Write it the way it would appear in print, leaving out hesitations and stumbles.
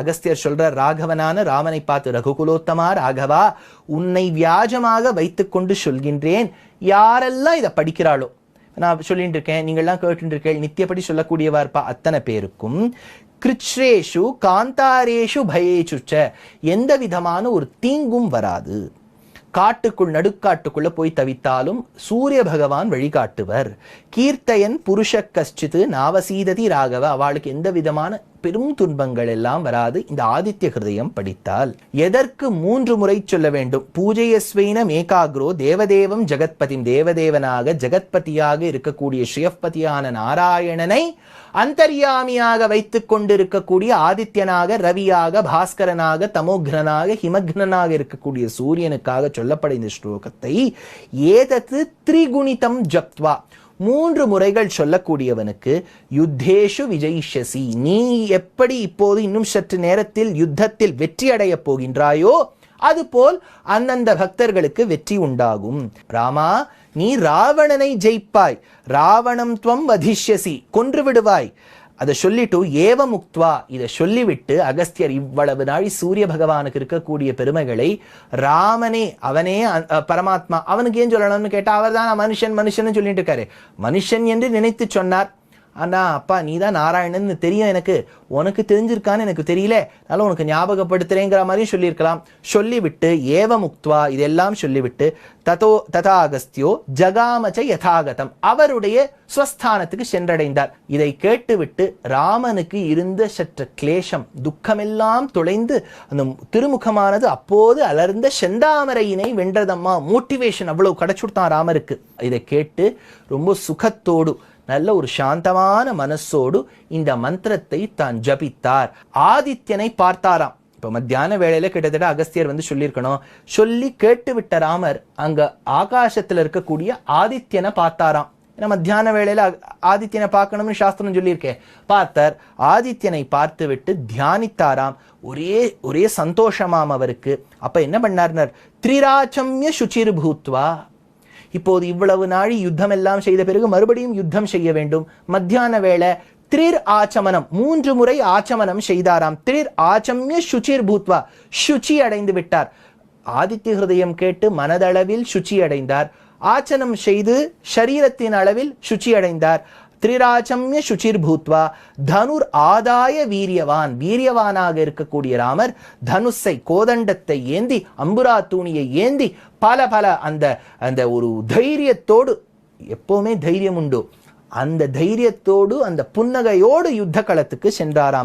அகஸ்தியர் சொல்ற ராகவனான ராமனை பார்த்து, ரகுகுலோத்தமா ராகவா, உன்னை வியாஜமாக வைத்துக்கொண்டு சொல்கின்றேன், யாரெல்லாம் இதை படிக்கிறாளோ, நான் சொல்லிட்டு இருக்கேன், நீங்கள்லாம் கேட்டு இருக்கேன், நித்தியப்படி சொல்லக்கூடியவா இருப்பா அத்தனை பேருக்கும் கிருச்ரேஷு காந்தாரேஷு பயேச்சுச்ச எந்த விதமான ஒரு தீங்கும் வராது. காட்டுக்குள் நடுக்காட்டுக்குள்ள போய் தவித்தாலும் சூரிய பகவான் வழிகாட்டுவர். கீர்த்தையன் புருஷ கஷ்டித்து நாவசீததி ராகவ, அவளுக்கு எந்த விதமான பெரும் துன்பங்கள் எல்லாம் வராது இந்த ஆதித்ய ஹிருதயம் படித்தால். எதற்கு 3 முறை சொல்ல வேண்டும்? பூஜையஸ்வைன மேகாக்ரோ தேவதேவம் ஜெகத்பதி, தேவதேவனாக ஜெகத்பதியாக இருக்கக்கூடிய ஸ்ரீயப்பதியான நாராயணனை அந்தர்யாமியாக வைத்துக் கொண்டிருக்கக்கூடிய ஆதித்யனாக, ரவியாக, பாஸ்கரனாக, தமோக்னனாக, ஹிமக்னனாக இருக்கக்கூடிய சூரியனுக்காக சொல்லப்பட இந்த ஸ்லோகத்தை ஏதத்து திரிகுணிதம் ஜப்த்வா 3 முறைகள் சொல்லக்கூடியவனுக்கு யுத்தேஷு விஜயிஷ்யசி, நீ எப்படி இப்போது இன்னும் சற்று நேரத்தில் யுத்தத்தில் வெற்றி அடைய போகின்றாயோ அதுபோல் அந்தந்த பக்தர்களுக்கு வெற்றி உண்டாகும். ராமா, நீ ராவணனை ஜெயிப்பாய், ராவணம் துவம் வதிஷ்யசி, கொன்று விடுவாய். அதை சொல்லிட்டு ஏவ முக்துவா, இதை சொல்லிவிட்டு அகஸ்தியர் இவ்வளவு நாள் சூரிய பகவானுக்கு இருக்கக்கூடிய பெருமைகளை ராமனே, அவனே பரமாத்மா, அவனுக்கு ஏன் சொல்லணும்னு கேட்டா, அவர் தான் மனுஷன் மனுஷன் சொல்லிட்டு இருக்காரு. மனுஷன் என்று நினைத்து சொன்னார். ஆனா அப்பா நீ தான் நாராயணன் தெரியும் எனக்கு, உனக்கு தெரிஞ்சிருக்கான்னு எனக்கு தெரியல, அதனால உனக்கு ஞாபகப்படுத்துறேங்கிற மாதிரியும் சொல்லியிருக்கலாம். சொல்லிவிட்டு ஏவ முக்துவா இதெல்லாம் சொல்லிவிட்டு ததா அகஸ்தியோ ஜகாமச்ச யதாகதம், அவருடைய ஸ்வஸ்தானத்துக்கு சென்றடைந்தார். இதை கேட்டுவிட்டு ராமனுக்கு இருந்த சற்ற கிளேஷம் துக்கமெல்லாம் தொலைந்து அந்த திருமுகமானது அப்போது அலர்ந்த செந்தாமரையினை வென்றதம்மா. மோட்டிவேஷன் அவ்வளவு கிடைச்சுட்டான் ராமருக்கு. இதை கேட்டு ரொம்ப சுகத்தோடு நல்ல ஒரு சாந்தமான மனசோடு இந்த மந்திரத்தை தான் ஜபித்தார். ஆதித்யனை பார்த்தாராம். இப்ப மத்தியான வேளையில கிட்டத்தட்ட அகஸ்தியர் சொல்லியிருக்கணும். சொல்லி கேட்டுவிட்ட ராமர் அங்க ஆகாசத்துல இருக்கக்கூடிய ஆதித்யனை பார்த்தாராம். ஏன்னா மத்தியான வேளையில ஆதித்யனை பார்க்கணும்னு சாஸ்திரம் சொல்லியிருக்கேன். பார்த்தார். ஆதித்யனை பார்த்து விட்டு தியானித்தாராம். ஒரே சந்தோஷமாம் அவருக்கு. அப்ப என்ன பண்ணார்னர், திரிராச்சம்ய சுச்சிர் பூத்வா, இப்போது இவ்வளவு நாளி யுத்தம் எல்லாம் செய்த பிறகு மறுபடியும் யுத்தம் செய்ய வேண்டும். மத்தியான வேளை திரிர் ஆச்சமனம் 3 முறை ஆச்சமனம் செய்தாராம். திரிர் ஆச்சம்ய சுச்சிர் பூத்வா, சுச்சி அடைந்து விட்டார். ஆதித்ய ஹிருதயம் கேட்டு மனதளவில் சுச்சி அடைந்தார். ஆச்சனம் செய்து ஷரீரத்தின் அளவில் சுச்சி அடைந்தார். திரிராச்சம்ய சுச்சிர் பூத்வா தனுர் ஆதாய வீரியவான், வீரியவானாக இருக்கக்கூடிய ராமர் தனுஷை, கோதண்டத்தை ஏந்தி, அம்புரா தூணியை ஏந்தி பல அந்த ஒரு தைரியத்தோடு, எப்பவுமே தைரியம் உண்டு, அந்த தைரியத்தோடு அந்த புன்னகையோடு யுத்த களத்துக்கு சென்றாராம்.